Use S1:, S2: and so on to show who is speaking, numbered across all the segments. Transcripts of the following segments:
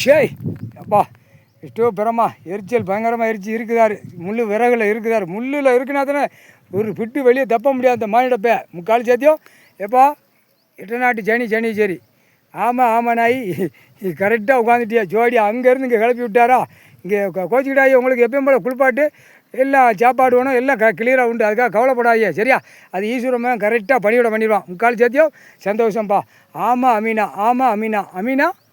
S1: ஷேய் அப்பா எಷ್ಟோ பிரமா எரிச்சல் பயங்கரமாக எரிச்சு இருக்குதாரு. முள் விறகுல இருக்குதாரு. முள்ளில் இருக்குன்னா தானே ஒரு பிட்டு வெளியே தப்ப முடியாது. அந்த மானிடப்பே முக்கால் சேர்த்தியும் எப்பா எட்டநாட்டு சனி சரி. ஆமாம் நாய் கரெக்டாக உட்காந்துட்டியா ஜோடி. அங்கேருந்து இங்கே கிளப்பி விட்டாரா. இங்கே கோச்சிக்கிட்டாயே உங்களுக்கு எப்பயும் போல குளிப்பாட்டு எல்லாம் சாப்பாடு வேணும் எல்லாம் கிளியராக உண்டு. அதுக்காக கவலைப்படாதீங்க சரியா. அது ஈஸ்வரமாக கரெக்டாக பண்ணிடுவான். முக்கால் சேர்த்தியும் சந்தோஷம்ப்பா. ஆமாம் அமீனா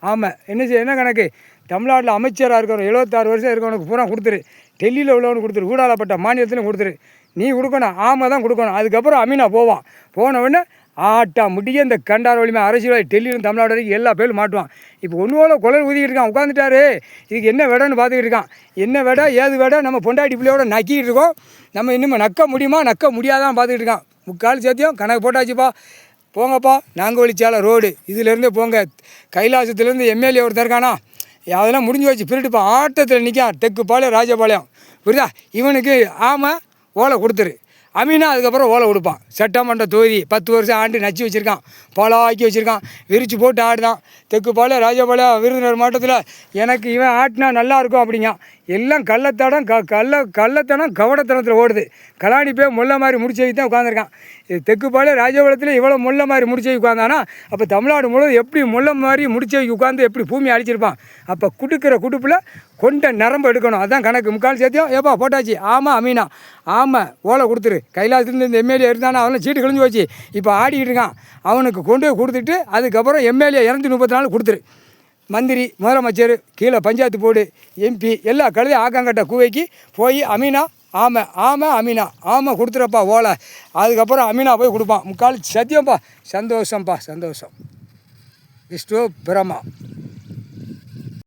S1: ஆமாம். என்ன கணக்கு தமிழ்நாட்டில் அமைச்சராக இருக்கிற 76 வருஷம் இருக்கவனுக்கு பூரா கொடுத்துரு. டெல்லியில் உள்ளவனுக்கு கொடுத்துரு. ஊடாலப்பட்ட மாநிலத்திலும் கொடுத்துரு. நீ கொடுக்கணும். ஆமாம் தான் கொடுக்கணும். அதுக்கப்புறம் அமீனா போனவுடனே ஆட்டா முடிய இந்த கண்டார வலிமை அரசியல் டெல்லியிலும் தமிழ்நாடு வரைக்கும் எல்லா பேரும் மாட்டுவான். இப்போ ஒன்றுவோல குழல் ஊதிக்கிட்டு இருக்கான். உட்காந்துட்டாரு. இதுக்கு என்ன விடன்னு பார்த்துக்கிட்டு இருக்கான். என்ன விட ஏது விட நம்ம பொண்டாட்டி பிள்ளையோட நக்கிக்கிட்டு இருக்கோம். நம்ம இன்னும் நக்க முடியுமா நக்க முடியாதான் பார்த்துக்கிட்டு இருக்கான். முக்கால் சேர்த்தியும் கணக்கு போட்டாச்சுப்பா. போங்கப்பா நாங்கவழிச்சாலை ரோடு இதிலேருந்து போங்க. கைலாசத்துலேருந்து எம்எல்ஏ ஒருத்தர் இருக்கானா அதெல்லாம் முடிஞ்சு வச்சு பிரிட்டுப்பா. ஆட்டத்தில் நிற்கான். தெக்குப்பாளையம் ராஜபாளையம் புரியுதா. இவனுக்கு ஆமாம் ஓலை கொடுத்துரு. அமீனா அதுக்கப்புறம் ஓலை கொடுப்பான். சட்டமன்ற தொகுதி 10 வருஷம் ஆண்டு நச்சு வச்சுருக்கான். பாலாக்கி வச்சுருக்கான். விரித்து போட்டு ஆடுதான். தெக்குப்பாளையம் ராஜபாளையம் விருதுநகர் மாவட்டத்தில் எனக்கு இவன் ஆட்டினா நல்லாயிருக்கும் அப்படிங்க. எல்லாம் கள்ளத்தனம் கவடத்தனத்தில் ஓடுது. கலாணி போய் முல்லை மாதிரி முடிச்சு வைத்து தான் உட்காந்துருக்கான். தெக்குப்பாளையம் ராஜபாளையத்தில் இவ்வளோ முல்லை மாதிரி முடிச்சு வை உட்காந்தானா அப்போ தமிழ்நாடு முழுவதும் எப்படி முல்லை மாதிரி முடிச்சு வைக்க உட்காந்து எப்படி பூமி அடிச்சிருப்பான். அப்போ குடுக்கிற குடுப்பில் கொண்ட நரம்பு எடுக்கணும். அதுதான் கணக்கு. முக்கால் சேர்த்தியும் ஏப்பா போட்டாச்சு. ஆமாம் அமீனா ஆமாம் ஓலை கொடுத்துரு. கைலாசத்துலேருந்து இந்த எம்எல்ஏ இருந்தானா அவனை சீட்டு கிழிஞ்சு வச்சு இப்போ ஆடிக்கிட்டு இருக்கான். அவனுக்கு கொண்டு போய் கொடுத்துட்டு அதுக்கப்புறம் எம்எல்ஏ 234 கொடுத்துரு. மந்திரி முதலமைச்சர் கீழே பஞ்சாயத்து போர்டு எம்பி எல்லா கழுதையும் ஆக்காங்கட்ட கூவைக்கு போய் அமீனா ஆமாம் கொடுத்துறப்பா ஓலை. அதுக்கப்புறம் அமீனா போய் கொடுப்பான். முக்கால் சத்தியம்ப்பா. சந்தோஷம். விஷ்ணு பிரமா.